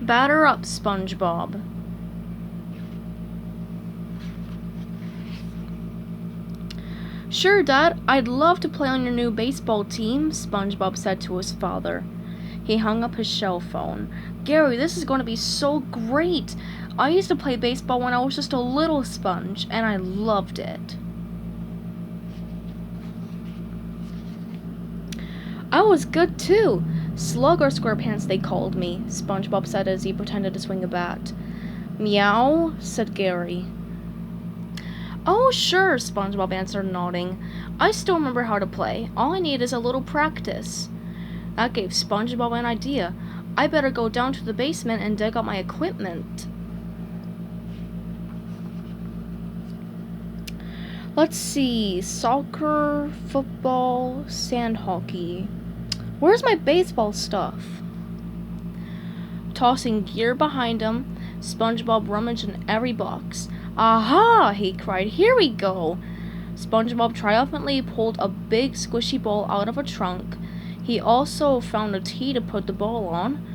Batter up, SpongeBob. Sure, Dad, I'd love to play on your new baseball team, SpongeBob said to his father. He hung up his cell phone. Gary, this is going to be so great. I used to play baseball when I was just a little sponge, and I loved it. I was good too. Slug or Squarepants they called me, SpongeBob said as he pretended to swing a bat. Meow, said Gary. Oh, sure, SpongeBob answered, nodding. I still remember how to play. All I need is a little practice. That gave SpongeBob an idea. I better go down to the basement and dig out my equipment. Let's see. Soccer, football, sand hockey. Where's my baseball stuff? Tossing gear behind him, SpongeBob rummaged in every box. Aha! He cried. Here we go! SpongeBob triumphantly pulled a big squishy ball out of a trunk. He also found a tee to put the ball on,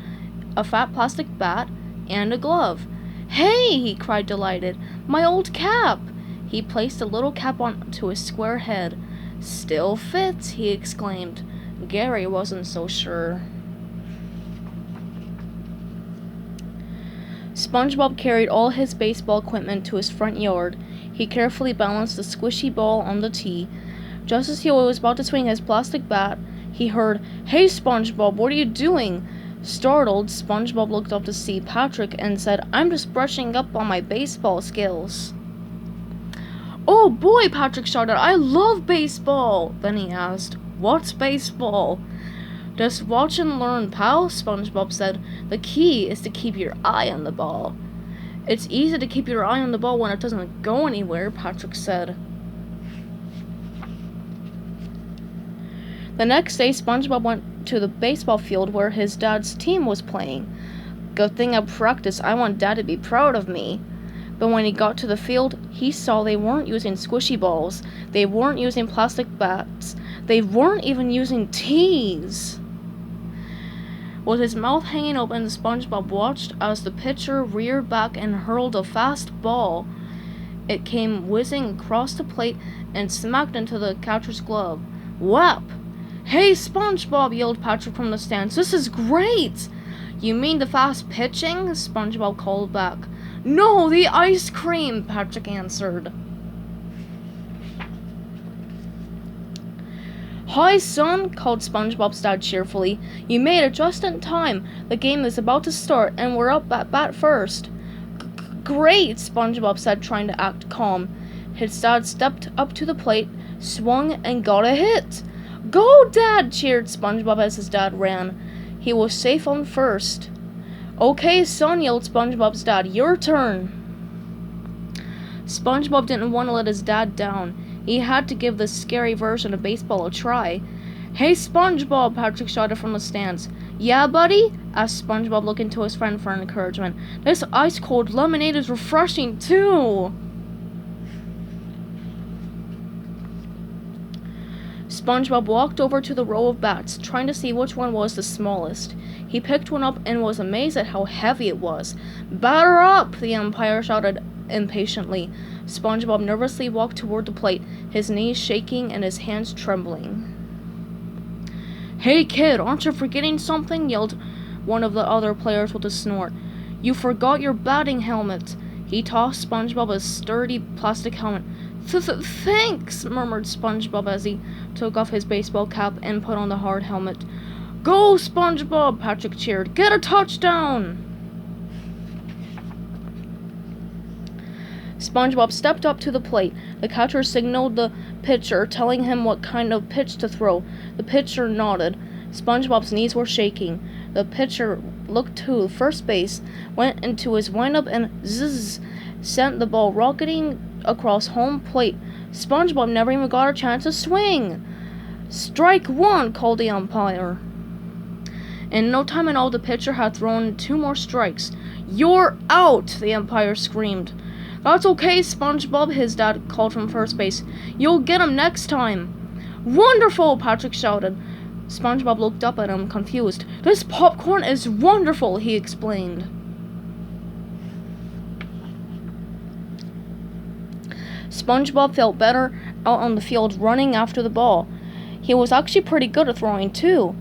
a fat plastic bat, and a glove. Hey! He cried, delighted. My old cap! He placed the little cap onto his square head. Still fits, he exclaimed. Gary wasn't so sure. SpongeBob carried all his baseball equipment to his front yard. He carefully balanced the squishy ball on the tee. Just as he was about to swing his plastic bat, he heard, Hey, SpongeBob, what are you doing? Startled, SpongeBob looked up to see Patrick and said, I'm just brushing up on my baseball skills. Oh boy, Patrick shouted, I love baseball! Then he asked, What's baseball? Just watch and learn, pal, SpongeBob said. The key is to keep your eye on the ball. It's easy to keep your eye on the ball when it doesn't go anywhere, Patrick said. The next day, SpongeBob went to the baseball field where his dad's team was playing. Good thing I practiced. I want Dad to be proud of me. But when he got to the field, he saw they weren't using squishy balls. They weren't using plastic bats. They weren't even using tees. With his mouth hanging open, SpongeBob watched as the pitcher reared back and hurled a fast ball. It came whizzing across the plate and smacked into the catcher's glove. Whap! Hey, SpongeBob, yelled Patrick from the stands. This is great! You mean the fast pitching? SpongeBob called back. No, the ice cream, Patrick answered. Hi, son, called SpongeBob's dad cheerfully. You made it just in time. The game is about to start, and we're up at bat first. Great, SpongeBob said, trying to act calm. His dad stepped up to the plate, swung, and got a hit. Go, Dad, cheered SpongeBob as his dad ran. He was safe on first. Okay, son, yelled SpongeBob's dad. Your turn. SpongeBob didn't want to let his dad down. He had to give the scary version of baseball a try. Hey, SpongeBob, Patrick shouted from the stands. Yeah, buddy? Asked SpongeBob, looking to his friend for encouragement. This ice-cold lemonade is refreshing, too. SpongeBob walked over to the row of bats, trying to see which one was the smallest. He picked one up and was amazed at how heavy it was. Batter up! The umpire shouted impatiently. SpongeBob nervously walked toward the plate, his knees shaking and his hands trembling. Hey, kid, aren't you forgetting something? Yelled one of the other players with a snort. You forgot your batting helmet. He tossed SpongeBob a sturdy plastic helmet. Thanks, murmured SpongeBob as he took off his baseball cap and put on the hard helmet. Go, SpongeBob, Patrick cheered. Get a touchdown! SpongeBob stepped up to the plate. The catcher signaled the pitcher, telling him what kind of pitch to throw. The pitcher nodded. SpongeBob's knees were shaking. The pitcher looked to first base, went into his windup, and zzz, sent the ball rocketing across home plate. SpongeBob never even got a chance to swing. Strike one, called the umpire. In no time at all, the pitcher had thrown 2 more strikes. You're out, the umpire screamed. That's okay, SpongeBob, his dad called from first base. You'll get him next time. Wonderful, Patrick shouted. SpongeBob looked up at him, confused. "This popcorn is wonderful," he explained. SpongeBob felt better out on the field running after the ball. He was actually pretty good at throwing too.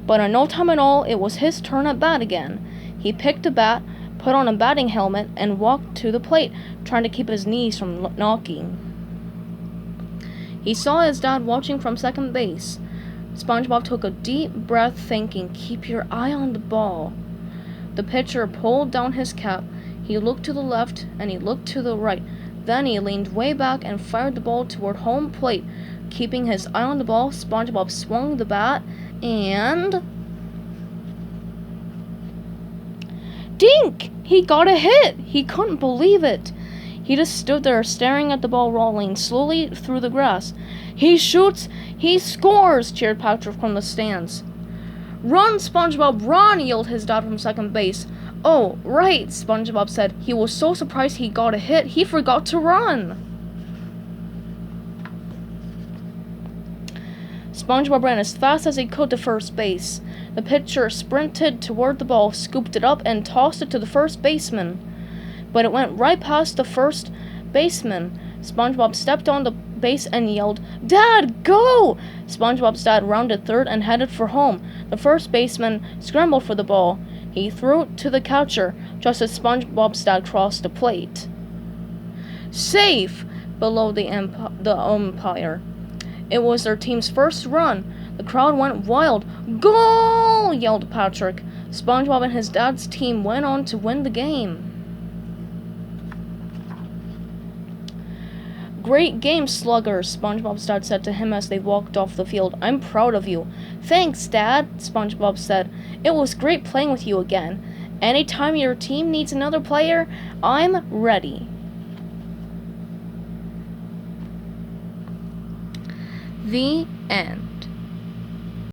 But in no time at all, it was his turn at bat again. He picked a bat, put on a batting helmet, and walked to the plate, trying to keep his knees from knocking. He saw his dad watching from second base. SpongeBob took a deep breath, thinking, "Keep your eye on the ball." The pitcher pulled down his cap. He looked to the left and he looked to the right. Then he leaned way back and fired the ball toward home plate. Keeping his eye on the ball, SpongeBob swung the bat and... Dink! He got a hit! He couldn't believe it. He just stood there staring at the ball rolling slowly through the grass. "He shoots! He scores!" cheered Patrick from the stands. "Run, SpongeBob, run!" yelled his dad from second base. "Oh, right," SpongeBob said. He was so surprised he got a hit, he forgot to run. SpongeBob ran as fast as he could to first base. The pitcher sprinted toward the ball, scooped it up, and tossed it to the first baseman. But it went right past the first baseman. SpongeBob stepped on the base and yelled, "Dad, go!" SpongeBob's dad rounded third and headed for home. The first baseman scrambled for the ball. He threw it to the catcher just as SpongeBob's dad crossed the plate. "Safe!" bellowed the umpire. It was their team's first run. The crowd went wild. "Goal!" yelled Patrick. SpongeBob and his dad's team went on to win the game. "Great game, Slugger," SpongeBob's dad said to him as they walked off the field. "I'm proud of you." "Thanks, Dad," SpongeBob said. "It was great playing with you again. Anytime your team needs another player, I'm ready." The end.